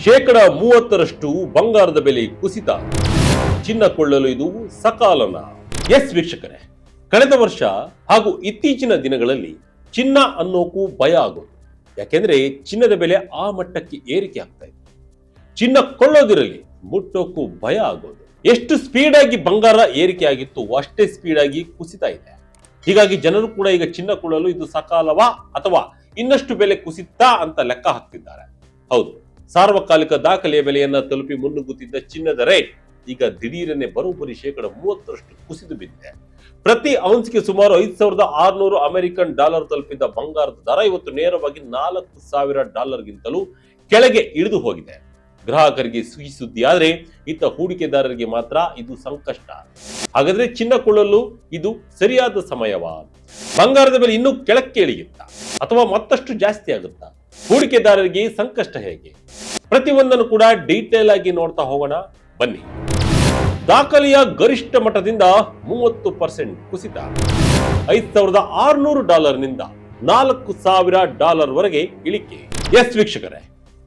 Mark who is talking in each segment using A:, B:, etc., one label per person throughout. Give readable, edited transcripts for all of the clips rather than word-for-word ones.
A: 30% ಬಂಗಾರದ ಬೆಲೆ ಕುಸಿತ. ಚಿನ್ನ ಕೊಳ್ಳಲು ಇದು ಸಕಾಲನ? ಎಸ್ ವೀಕ್ಷಕರೇ, ಕಳೆದ ವರ್ಷ ಹಾಗೂ ಇತ್ತೀಚಿನ ದಿನಗಳಲ್ಲಿ ಚಿನ್ನ ಅನ್ನೋಕು ಭಯ ಆಗೋದು. ಯಾಕೆಂದ್ರೆ ಚಿನ್ನದ ಬೆಲೆ ಆ ಮಟ್ಟಕ್ಕೆ ಏರಿಕೆ ಆಗ್ತಾ ಇದೆ. ಚಿನ್ನ ಕೊಳ್ಳೋದಿರಲಿ, ಮುಟ್ಟೋಕು ಭಯ ಆಗೋದು. ಎಷ್ಟು ಸ್ಪೀಡ್ ಆಗಿ ಬಂಗಾರ ಏರಿಕೆ ಆಗಿತ್ತು, ಅಷ್ಟೇ ಸ್ಪೀಡ್ ಆಗಿ ಕುಸಿತಾ ಇದೆ. ಹೀಗಾಗಿ ಜನರು ಕೂಡ ಈಗ ಚಿನ್ನ ಕೊಳ್ಳಲು ಇದು ಸಕಾಲವಾ ಅಥವಾ ಇನ್ನಷ್ಟು ಬೆಲೆ ಕುಸಿತಾ ಅಂತ ಲೆಕ್ಕ ಹಾಕ್ತಿದ್ದಾರೆ. ಹೌದು, ಸಾರ್ವಕಾಲಿಕ ದಾಖಲೆಯ ಬೆಲೆಯನ್ನ ತಲುಪಿ ಮುನ್ನುಗ್ಗುತ್ತಿದ್ದ ಚಿನ್ನದ ರೇಟ್ ಈಗ ದಿಢೀರನೆ ಬರೋಬ್ಬರಿ 30% ಕುಸಿದು ಬಿದ್ದಿದೆ. ಪ್ರತಿ ಔನ್ಸ್ಗೆ ಸುಮಾರು $5,600 ಅಮೆರಿಕನ್ ಡಾಲರ್ ತಲುಪಿದ್ದ ಬಂಗಾರದ ದರ ಇವತ್ತು ನೇರವಾಗಿ $4,000 ಗಿಂತಲೂ ಕೆಳಗೆ ಇಳಿದು ಹೋಗಿದೆ. ಗ್ರಾಹಕರಿಗೆ ಸಿಹಿ ಸುದ್ದಿ ಆದ್ರೆ ಇತ್ತ ಹೂಡಿಕೆದಾರರಿಗೆ ಮಾತ್ರ ಇದು ಸಂಕಷ್ಟ. ಹಾಗಾದ್ರೆ ಚಿನ್ನ ಕೊಳ್ಳಲು ಇದು ಸರಿಯಾದ ಸಮಯವಾ? ಬಂಗಾರದ ಬೆಲೆ ಇನ್ನೂ ಕೆಳಕ್ಕೆ ಇಳಿಯುತ್ತಾ ಅಥವಾ ಮತ್ತಷ್ಟು ಜಾಸ್ತಿ ಆಗುತ್ತಾ? ಹೂಡಿಕೆದಾರರಿಗೆ ಸಂಕಷ್ಟ ಹೇಗೆ? ಪ್ರತಿಯೊಂದನ್ನು ಕೂಡ ಡೀಟೇಲ್ ಆಗಿ ನೋಡ್ತಾ ಹೋಗೋಣ ಬನ್ನಿ. ದಾಖಲೆಯ ಗರಿಷ್ಠ ಮಟ್ಟದಿಂದ 30% ಕುಸಿತ. $5,600 ನಿಂದ $4,000 ವರೆಗೆ ಇಳಿಕೆ. ಎಸ್ ವೀಕ್ಷಕರೇ,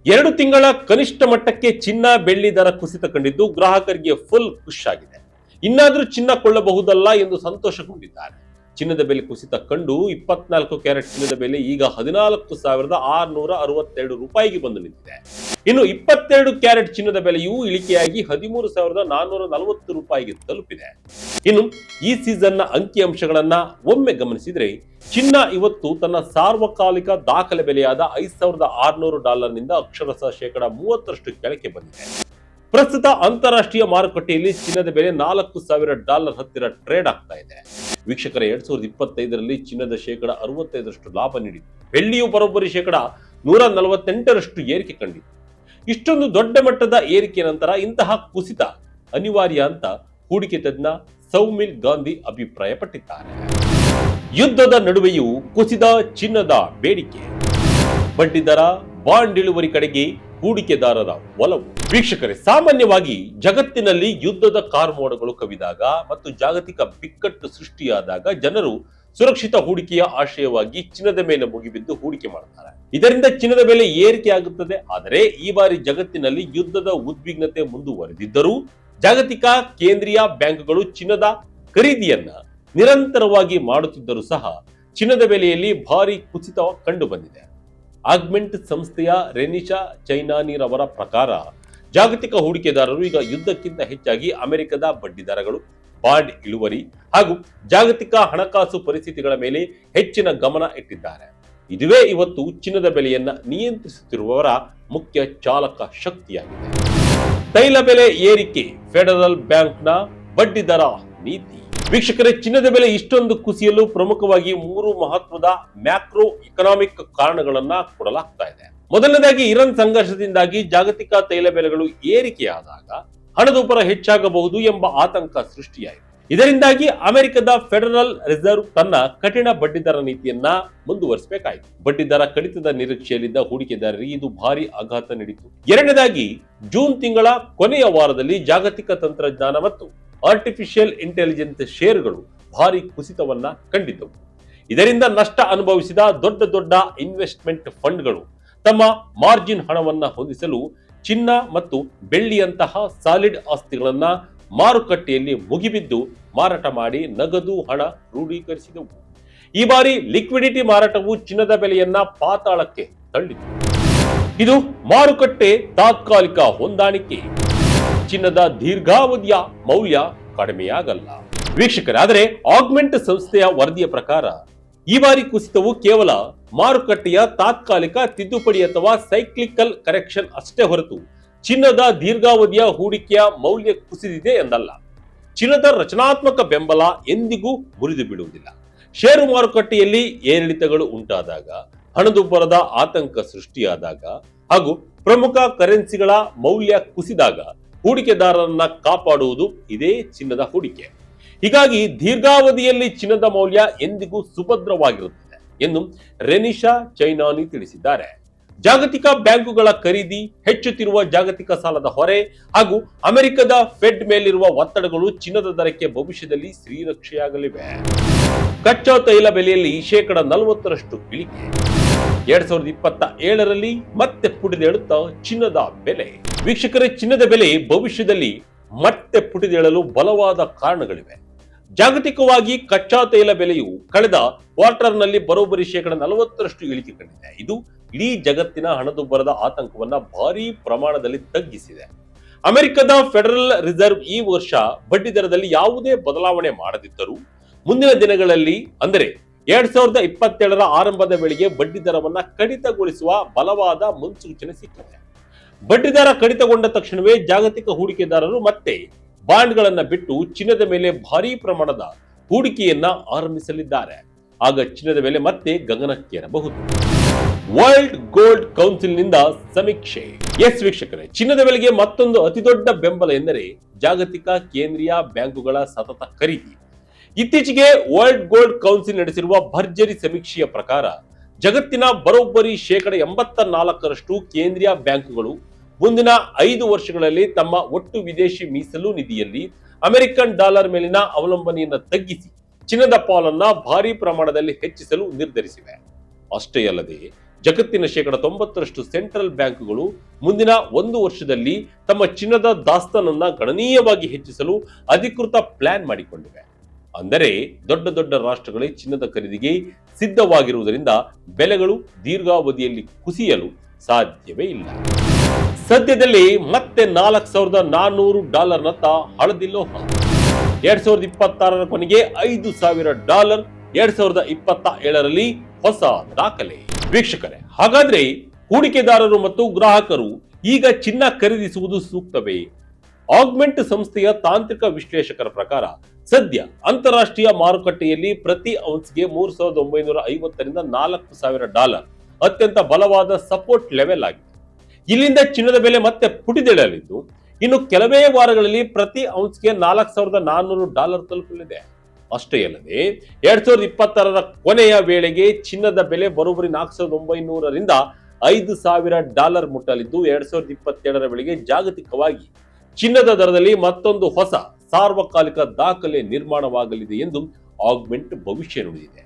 A: 2 ತಿಂಗಳ ಕನಿಷ್ಠ ಮಟ್ಟಕ್ಕೆ ಚಿನ್ನ ಬೆಳ್ಳಿ ದರ ಕುಸಿತ ಕಂಡಿದ್ದು ಗ್ರಾಹಕರಿಗೆ ಫುಲ್ ಖುಷ್ ಆಗಿದೆ. ಇನ್ನಾದ್ರೂ ಚಿನ್ನ ಕೊಳ್ಳಬಹುದಲ್ಲ ಎಂದು ಸಂತೋಷಗೊಂಡಿದ್ದಾರೆ. ಚಿನ್ನದ ಬೆಲೆ ಕುಸಿತ ಕಂಡು 24 ಕ್ಯಾರೆಟ್ ಚಿನ್ನದ ಬೆಲೆ ಈಗ $14,662 ಬಂದು ನಿಂತಿದೆ. ಇನ್ನು 22 ಕ್ಯಾರೆಟ್ ಚಿನ್ನದ ಬೆಲೆಯೂ ಇಳಿಕೆಯಾಗಿ $13,440 ತಲುಪಿದೆ. ಇನ್ನು ಈ ಸೀಸನ್ನ ಅಂಕಿಅಂಶಗಳನ್ನ ಒಮ್ಮೆ ಗಮನಿಸಿದ್ರೆ ಚಿನ್ನ ಇವತ್ತು ತನ್ನ ಸಾರ್ವಕಾಲಿಕ ದಾಖಲೆ ಬೆಲೆಯಾದ $5,600 ನಿಂದ ಅಕ್ಷರಶಃ 30% ಕೆಳಕ್ಕೆ ಬಂದಿದೆ. ಪ್ರಸ್ತುತ ಅಂತಾರಾಷ್ಟ್ರೀಯ ಮಾರುಕಟ್ಟೆಯಲ್ಲಿ ಚಿನ್ನದ ಬೆಲೆ $4,000 ಹತ್ತಿರ ಟ್ರೇಡ್ ಆಗ್ತಾ ಇದೆ. ವೀಕ್ಷಕರ, 2025ರಲ್ಲಿ ಚಿನ್ನದ 65% ಲಾಭ ನೀಡಿತು. ಬೆಳ್ಳಿಯು ಬರೋಬ್ಬರಿ 148% ಏರಿಕೆ ಕಂಡಿತು. ಇಷ್ಟೊಂದು ದೊಡ್ಡ ಮಟ್ಟದ ಏರಿಕೆ ನಂತರ ಇಂತಹ ಕುಸಿತ ಅನಿವಾರ್ಯ ಅಂತ ಹೂಡಿಕೆ ತಜ್ಞ ಸೌಮಿಲ್ ಗಾಂಧಿ ಅಭಿಪ್ರಾಯಪಟ್ಟಿದ್ದಾರೆ. ಯುದ್ಧದ ನಡುವೆಯೂ ಕುಸಿದ ಚಿನ್ನದ ಬೇಡಿಕೆ. ಬಡ್ಡಿ ದರ, ಬಾಂಡ್ ಇಳುವರಿ ಕಡೆಗೆ ಹೂಡಿಕೆದಾರರ ಒಲವು. ವೀಕ್ಷಕರೇ, ಸಾಮಾನ್ಯವಾಗಿ ಜಗತ್ತಿನಲ್ಲಿ ಯುದ್ಧದ ಕಾರ್ಮೋಡಗಳು ಕವಿದಾಗ ಮತ್ತು ಜಾಗತಿಕ ಬಿಕ್ಕಟ್ಟು ಸೃಷ್ಟಿಯಾದಾಗ ಜನರು ಸುರಕ್ಷಿತ ಹೂಡಿಕೆಯ ಆಶಯವಾಗಿ ಚಿನ್ನದ ಮೇಲೆ ಮುಗಿಬಿದ್ದು ಹೂಡಿಕೆ ಮಾಡುತ್ತಾರೆ. ಇದರಿಂದ ಚಿನ್ನದ ಬೆಲೆ ಏರಿಕೆ ಆಗುತ್ತದೆ. ಆದರೆ ಈ ಬಾರಿ ಜಗತ್ತಿನಲ್ಲಿ ಯುದ್ಧದ ಉದ್ವಿಗ್ನತೆ ಮುಂದುವರೆದಿದ್ದರೂ ಜಾಗತಿಕ ಕೇಂದ್ರೀಯ ಬ್ಯಾಂಕ್ಗಳು ಚಿನ್ನದ ಖರೀದಿಯನ್ನ ನಿರಂತರವಾಗಿ ಮಾಡುತ್ತಿದ್ದರೂ ಸಹ ಚಿನ್ನದ ಬೆಲೆಯಲ್ಲಿ ಭಾರಿ ಕುಸಿತ ಕಂಡು ಬಂದಿದೆ. ಆಗ್ಮೆಂಟ್ ಸಂಸ್ಥೆಯ ರೆನಿಶಾ ಚೈನಾನಿರವರ ಪ್ರಕಾರ ಜಾಗತಿಕ ಹೂಡಿಕೆದಾರರು ಈಗ ಯುದ್ಧಕ್ಕಿಂತ ಹೆಚ್ಚಾಗಿ ಅಮೆರಿಕದ ಬಡ್ಡಿ ದರಗಳು, ಬಾಂಡ್ ಇಳುವರಿ ಹಾಗೂ ಜಾಗತಿಕ ಹಣಕಾಸು ಪರಿಸ್ಥಿತಿಗಳ ಮೇಲೆ ಹೆಚ್ಚಿನ ಗಮನ ಇಟ್ಟಿದ್ದಾರೆ. ಇದುವೇ ಇವತ್ತು ಚಿನ್ನದ ಬೆಲೆಯನ್ನ ನಿಯಂತ್ರಿಸುತ್ತಿರುವವರ ಮುಖ್ಯ ಚಾಲಕ ಶಕ್ತಿಯಾಗಿದೆ. ತೈಲ ಬೆಲೆ ಏರಿಕೆ, ಫೆಡರಲ್ ಬ್ಯಾಂಕ್ನ ಬಡ್ಡಿ ದರ ನೀತಿ. ವೀಕ್ಷಕರೇ, ಚಿನ್ನದ ಬೆಲೆ ಇಷ್ಟೊಂದು ಕುಸಿಯಲು ಪ್ರಮುಖವಾಗಿ 3 ಮಹತ್ವದ ಮ್ಯಾಕ್ರೋ ಎಕನಾಮಿಕ್ ಕಾರಣಗಳನ್ನ ಕೊಡಲಾಗ್ತಾ ಇದೆ. ಮೊದಲನೇದಾಗಿ, ಇರಾನ್ ಸಂಘರ್ಷದಿಂದಾಗಿ ಜಾಗತಿಕ ತೈಲ ಬೆಲೆಗಳು ಏರಿಕೆಯಾದಾಗ ಹಣದುಬ್ಬರ ಹೆಚ್ಚಾಗಬಹುದು ಎಂಬ ಆತಂಕ ಸೃಷ್ಟಿಯಾಯಿತು. ಇದರಿಂದಾಗಿ ಅಮೆರಿಕದ ಫೆಡರಲ್ ರಿಸರ್ವ್ ತನ್ನ ಕಠಿಣ ಬಡ್ಡಿದರ ನೀತಿಯನ್ನ ಮುಂದುವರಿಸಬೇಕಾಯಿತು. ಬಡ್ಡಿ ದರ ಕಡಿತದ ನಿರೀಕ್ಷೆಯಲ್ಲಿದ್ದ ಹೂಡಿಕೆದಾರರಿಗೆ ಇದು ಭಾರಿ ಆಘಾತ ನೀಡಿತು. ಎರಡನೇದಾಗಿ, ಜೂನ್ ತಿಂಗಳ ಕೊನೆಯ ವಾರದಲ್ಲಿ ಜಾಗತಿಕ ತಂತ್ರಜ್ಞಾನ ಮತ್ತು ಆರ್ಟಿಫಿಷಿಯಲ್ ಇಂಟೆಲಿಜೆನ್ಸ್ ಷೇರುಗಳು ಭಾರಿ ಕುಸಿತವನ್ನ ಕಂಡಿದ್ದವು. ಇದರಿಂದ ನಷ್ಟ ಅನುಭವಿಸಿದ ದೊಡ್ಡ ದೊಡ್ಡ ಇನ್ವೆಸ್ಟ್ಮೆಂಟ್ ಫಂಡ್ಗಳು ತಮ್ಮ ಮಾರ್ಜಿನ್ ಹಣವನ್ನ ಹೊಂದಿಸಲು ಚಿನ್ನ ಮತ್ತು ಬೆಳ್ಳಿಯಂತಹ ಸಾಲಿಡ್ ಆಸ್ತಿಗಳನ್ನ ಮಾರುಕಟ್ಟೆಯಲ್ಲಿ ಮುಗಿಬಿದ್ದು ಮಾರಾಟ ಮಾಡಿ ನಗದು ಹಣ ಕ್ರೋಢೀಕರಿಸಿದವು. ಈ ಬಾರಿ ಲಿಕ್ವಿಡಿಟಿ ಮಾರಾಟವು ಚಿನ್ನದ ಬೆಲೆಯನ್ನ ಪಾತಾಳಕ್ಕೆ ತಳ್ಳಿತು. ಇದು ಮಾರುಕಟ್ಟೆ ತಾತ್ಕಾಲಿಕ ಹೊಂದಾಣಿಕೆ. ಚಿನ್ನದ ದೀರ್ಘಾವಧಿಯ ಮೌಲ್ಯ ಕಡಿಮೆಯಾಗಲ್ಲ. ವೀಕ್ಷಕರೇ, ಆದರೆ ಆಗ್ಮೆಂಟ್ ಸಂಸ್ಥೆಯ ವರದಿಯ ಪ್ರಕಾರ ಈ ಬಾರಿ ಕುಸಿತವು ಕೇವಲ ಮಾರುಕಟ್ಟೆಯ ತಾತ್ಕಾಲಿಕ ತಿದ್ದುಪಡಿ ಅಥವಾ ಸೈಕ್ಲಿಕಲ್ ಕರೆಕ್ಷನ್ ಅಷ್ಟೇ ಹೊರತು ಚಿನ್ನದ ದೀರ್ಘಾವಧಿಯ ಹೂಡಿಕೆಯ ಮೌಲ್ಯ ಕುಸಿದಿದೆ ಎಂದಲ್ಲ. ಚಿನ್ನದ ರಚನಾತ್ಮಕ ಬೆಂಬಲ ಎಂದಿಗೂ ಮುರಿದು ಬಿಡುವುದಿಲ್ಲ. ಷೇರು ಮಾರುಕಟ್ಟೆಯಲ್ಲಿ ಏರಿಳಿತಗಳು ಉಂಟಾದಾಗ, ಹಣದುಬ್ಬರದ ಆತಂಕ ಸೃಷ್ಟಿಯಾದಾಗ ಹಾಗೂ ಪ್ರಮುಖ ಕರೆನ್ಸಿಗಳ ಮೌಲ್ಯ ಕುಸಿದಾಗ ಹೂಡಿಕೆದಾರರನ್ನ ಕಾಪಾಡುವುದು ಇದೇ ಚಿನ್ನದ ಹೂಡಿಕೆ. ಹೀಗಾಗಿ ದೀರ್ಘಾವಧಿಯಲ್ಲಿ ಚಿನ್ನದ ಮೌಲ್ಯ ಎಂದಿಗೂ ಸುಭದ್ರವಾಗಿರುತ್ತದೆ ಎಂದು ರೆನಿಶಾ ಚೈನಾನಿ ತಿಳಿಸಿದ್ದಾರೆ. ಜಾಗತಿಕ ಬ್ಯಾಂಕುಗಳ ಖರೀದಿ, ಹೆಚ್ಚುತ್ತಿರುವ ಜಾಗತಿಕ ಸಾಲದ ಹೊರೆ ಹಾಗೂ ಅಮೆರಿಕದ ಫೆಡ್ ಮೇಲಿರುವ ಒತ್ತಡಗಳು ಚಿನ್ನದ ದರಕ್ಕೆ ಭವಿಷ್ಯದಲ್ಲಿ ಶ್ರೀರಕ್ಷೆಯಾಗಲಿವೆ. ಕಚ್ಚಾ ತೈಲ ಬೆಲೆಯಲ್ಲಿ 40% ಇಳಿಕೆ. 2027ರಲ್ಲಿ ಮತ್ತೆ ಪುಟಿದೇಳುತ್ತಾ ಚಿನ್ನದ ಬೆಲೆ. ವೀಕ್ಷಕರೇ, ಚಿನ್ನದ ಬೆಲೆ ಭವಿಷ್ಯದಲ್ಲಿ ಮತ್ತೆ ಪುಟಿದೇಳಲು ಬಲವಾದ ಕಾರಣಗಳಿವೆ. ಜಾಗತಿಕವಾಗಿ ಕಚ್ಚಾ ತೈಲ ಬೆಲೆಯು ಕಳೆದ ಕ್ವಾರ್ಟರ್ನಲ್ಲಿ ಬರೋಬ್ಬರಿ 40% ಇಳಿಕೆ ಕಂಡಿದೆ. ಇದು ಇಡೀ ಜಗತ್ತಿನ ಹಣದುಬ್ಬರದ ಆತಂಕವನ್ನ ಭಾರೀ ಪ್ರಮಾಣದಲ್ಲಿ ತಗ್ಗಿಸಿದೆ. ಅಮೆರಿಕದ ಫೆಡರಲ್ ರಿಸರ್ವ್ ಈ ವರ್ಷ ಬಡ್ಡಿ ದರದಲ್ಲಿ ಯಾವುದೇ ಬದಲಾವಣೆ ಮಾಡದಿದ್ದರೂ ಮುಂದಿನ ದಿನಗಳಲ್ಲಿ ಅಂದರೆ 2027ರ ಆರಂಭದ ವೇಳೆಗೆ ಬಡ್ಡಿ ದರವನ್ನ ಕಡಿತಗೊಳಿಸುವ ಬಲವಾದ ಮುನ್ಸೂಚನೆ ಸಿಕ್ಕಿದೆ. ಬಡ್ಡಿ ದರ ಕಡಿತಗೊಂಡ ತಕ್ಷಣವೇ ಜಾಗತಿಕ ಹೂಡಿಕೆದಾರರು ಮತ್ತೆ ಬಾಂಡ್ಗಳನ್ನ ಬಿಟ್ಟು ಚಿನ್ನದ ಮೇಲೆ ಭಾರೀ ಪ್ರಮಾಣದ ಹೂಡಿಕೆಯನ್ನ ಆರಂಭಿಸಲಿದ್ದಾರೆ. ಆಗ ಚಿನ್ನದ ಬೆಲೆ ಮತ್ತೆ ಗಗನಕ್ಕೇರಬಹುದು. ವರ್ಲ್ಡ್ ಗೋಲ್ಡ್ ಕೌನ್ಸಿಲ್ ನಿಂದ ಸಮೀಕ್ಷೆ. ಎಸ್ ವೀಕ್ಷಕರೇ, ಚಿನ್ನದ ಬೆಲೆಗೆ ಮತ್ತೊಂದು ಅತಿದೊಡ್ಡ ಬೆಂಬಲ ಎಂದರೆ ಜಾಗತಿಕ ಕೇಂದ್ರೀಯ ಬ್ಯಾಂಕುಗಳ ಸತತ ಖರೀದಿ. ಇತ್ತೀಚೆಗೆ ವರ್ಲ್ಡ್ ಗೋಲ್ಡ್ ಕೌನ್ಸಿಲ್ ನಡೆಸಿರುವ ಭರ್ಜರಿ ಸಮೀಕ್ಷೆಯ ಪ್ರಕಾರ ಜಗತ್ತಿನ ಬರೋಬ್ಬರಿ 84% ಕೇಂದ್ರೀಯ ಬ್ಯಾಂಕುಗಳು ಮುಂದಿನ 5 ವರ್ಷಗಳಲ್ಲಿ ತಮ್ಮ ಒಟ್ಟು ವಿದೇಶಿ ಮೀಸಲು ನಿಧಿಯಲ್ಲಿ ಅಮೆರಿಕನ್ ಡಾಲರ್ ಮೇಲಿನ ಅವಲಂಬನೆಯನ್ನು ತಗ್ಗಿಸಿ ಚಿನ್ನದ ಪಾಲನ್ನ ಭಾರೀ ಪ್ರಮಾಣದಲ್ಲಿ ಹೆಚ್ಚಿಸಲು ನಿರ್ಧರಿಸಿವೆ. ಅಷ್ಟೇ ಅಲ್ಲದೆ ಜಗತ್ತಿನ 90% ಸೆಂಟ್ರಲ್ ಬ್ಯಾಂಕುಗಳು ಮುಂದಿನ 1 ವರ್ಷದಲ್ಲಿ ತಮ್ಮ ಚಿನ್ನದ ದಾಸ್ತಾನನ್ನ ಗಣನೀಯವಾಗಿ ಹೆಚ್ಚಿಸಲು ಅಧಿಕೃತ ಪ್ಲಾನ್ ಮಾಡಿಕೊಂಡಿವೆ. ಅಂದರೆ ದೊಡ್ಡ ದೊಡ್ಡ ರಾಷ್ಟ್ರಗಳೇ ಚಿನ್ನದ ಖರೀದಿಗೆ ಸಿದ್ಧವಾಗಿರುವುದರಿಂದ ಬೆಲೆಗಳು ದೀರ್ಘಾವಧಿಯಲ್ಲಿ ಕುಸಿಯಲು ಸಾಧ್ಯವೇ ಇಲ್ಲ. ಸದ್ಯದಲ್ಲಿ ಮತ್ತೆ $4,400ನತ್ತ ಹಳದಿ ಲೋಹ. 2026ರ ಕೊನೆಗೆ $5,000, 2027ರಲ್ಲಿ ಹೊಸ ದಾಖಲೆ. ವೀಕ್ಷಕರೇ, ಹಾಗಾದ್ರೆ ಹೂಡಿಕೆದಾರರು ಮತ್ತು ಗ್ರಾಹಕರು ಈಗ ಚಿನ್ನ ಖರೀದಿಸುವುದು ಸೂಕ್ತವೇ? ಆಗ್ಮೆಂಟ್ ಸಂಸ್ಥೆಯ ತಾಂತ್ರಿಕ ವಿಶ್ಲೇಷಕರ ಪ್ರಕಾರ ಸದ್ಯ ಅಂತಾರಾಷ್ಟ್ರೀಯ ಮಾರುಕಟ್ಟೆಯಲ್ಲಿ ಪ್ರತಿ ಔನ್ಸ್ಗೆ $3,950ರಿಂದ $4,000 ಅತ್ಯಂತ ಬಲವಾದ ಸಪೋರ್ಟ್ ಲೆವೆಲ್ ಆಗಿದೆ. ಇಲ್ಲಿಂದ ಚಿನ್ನದ ಬೆಲೆ ಮತ್ತೆ ಪುಟಿದೇಳಲಿದ್ದು ಇನ್ನು ಕೆಲವೇ ವಾರಗಳಲ್ಲಿ ಪ್ರತಿ ಔನ್ಸ್ಗೆ $4,400 ತಲುಪಲಿದೆ. ಅಷ್ಟೇ ಅಲ್ಲದೆ 2026ರ ಕೊನೆಯ ವೇಳೆಗೆ ಚಿನ್ನದ ಬೆಲೆ ಬರೋಬ್ಬರಿ $4,900ರಿಂದ $5,000 ಮುಟ್ಟಲಿದ್ದು 2027ರ ವೇಳೆಗೆ ಜಾಗತಿಕವಾಗಿ ಚಿನ್ನದ ದರದಲ್ಲಿ ಮತ್ತೊಂದು ಹೊಸ ಸಾರ್ವಕಾಲಿಕ ದಾಖಲೆ ನಿರ್ಮಾಣವಾಗಲಿದೆ ಎಂದು ಆಗ್ಮೆಂಟ್ ಭವಿಷ್ಯ ನುಡಿದಿದೆ.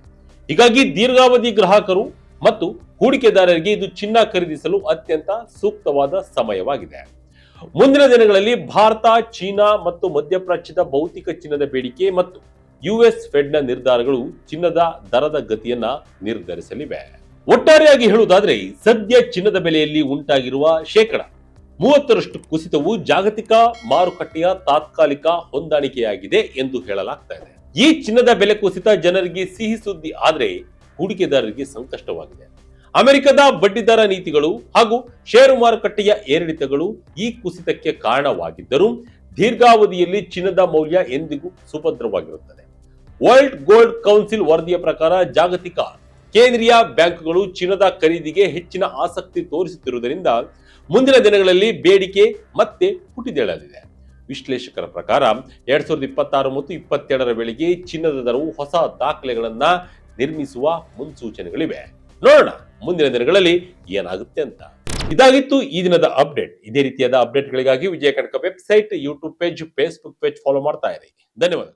A: ಹೀಗಾಗಿ ದೀರ್ಘಾವಧಿ ಗ್ರಾಹಕರು ಮತ್ತು ಹೂಡಿಕೆದಾರರಿಗೆ ಇದು ಚಿನ್ನ ಖರೀದಿಸಲು ಅತ್ಯಂತ ಸೂಕ್ತವಾದ ಸಮಯವಾಗಿದೆ. ಮುಂದಿನ ದಿನಗಳಲ್ಲಿ ಭಾರತ, ಚೀನಾ ಮತ್ತು ಮಧ್ಯಪ್ರಾಚ್ಯದ ಭೌತಿಕ ಚಿನ್ನದ ಬೇಡಿಕೆ ಮತ್ತು ಯುಎಸ್ ಫೆಡ್ನ ನಿರ್ಧಾರಗಳು ಚಿನ್ನದ ದರದ ಗತಿಯನ್ನ ನಿರ್ಧರಿಸಲಿವೆ. ಒಟ್ಟಾರೆಯಾಗಿ ಹೇಳುವುದಾದ್ರೆ ಸದ್ಯ ಚಿನ್ನದ ಬೆಲೆಯಲ್ಲಿ ಉಂಟಾಗಿರುವ 30% ಕುಸಿತವು ಜಾಗತಿಕ ಮಾರುಕಟ್ಟೆಯ ತಾತ್ಕಾಲಿಕ ಹೊಂದಾಣಿಕೆಯಾಗಿದೆ ಎಂದು ಹೇಳಲಾಗ್ತಾ ಇದೆ. ಈ ಚಿನ್ನದ ಬೆಲೆ ಕುಸಿತ ಜನರಿಗೆ ಸಿಹಿ ಸುದ್ದಿ ಆದ್ರೆ ಹೂಡಿಕೆದಾರರಿಗೆ ಸಂಕಷ್ಟವಾಗಿದೆ. ಅಮೆರಿಕದ ಬಡ್ಡಿದರ ನೀತಿಗಳು ಹಾಗೂ ಷೇರು ಮಾರುಕಟ್ಟೆಯ ಏರಿಳಿತಗಳು ಈ ಕುಸಿತಕ್ಕೆ ಕಾರಣವಾಗಿದ್ದರೂ ದೀರ್ಘಾವಧಿಯಲ್ಲಿ ಚಿನ್ನದ ಮೌಲ್ಯ ಎಂದಿಗೂ ಸುಭದ್ರವಾಗಿರುತ್ತದೆ. ವರ್ಲ್ಡ್ ಗೋಲ್ಡ್ ಕೌನ್ಸಿಲ್ ವರದಿಯ ಪ್ರಕಾರ ಜಾಗತಿಕ ಕೇಂದ್ರೀಯ ಬ್ಯಾಂಕುಗಳು ಚಿನ್ನದ ಖರೀದಿಗೆ ಹೆಚ್ಚಿನ ಆಸಕ್ತಿ ತೋರಿಸುತ್ತಿರುವುದರಿಂದ ಮುಂದಿನ ದಿನಗಳಲ್ಲಿ ಬೇಡಿಕೆ ಮತ್ತೆ ಪುಟಿದೇಳಲಿದೆ. ವಿಶ್ಲೇಷಕರ ಪ್ರಕಾರ 2026 ಮತ್ತು 27ರ ವೇಳೆಗೆ ಚಿನ್ನದ ದರವು ಹೊಸ ದಾಖಲೆಗಳನ್ನ ನಿರ್ಮಿಸುವ ಮುನ್ಸೂಚನೆಗಳಿವೆ. ನೋಡೋಣ ಮುಂದಿನ ದಿನಗಳಲ್ಲಿ ಏನಾಗುತ್ತೆ ಅಂತ. ಇದಾಗಿತ್ತು ಈ ದಿನದ ಅಪ್ಡೇಟ್. ಇದೇ ರೀತಿಯಾದ ಅಪ್ಡೇಟ್ಗಳಿಗಾಗಿ Vijaya Kanaka website, YouTube page, Facebook page follow ಮಾಡ್ತಾ ಇರಿ. ಧನ್ಯವಾದ.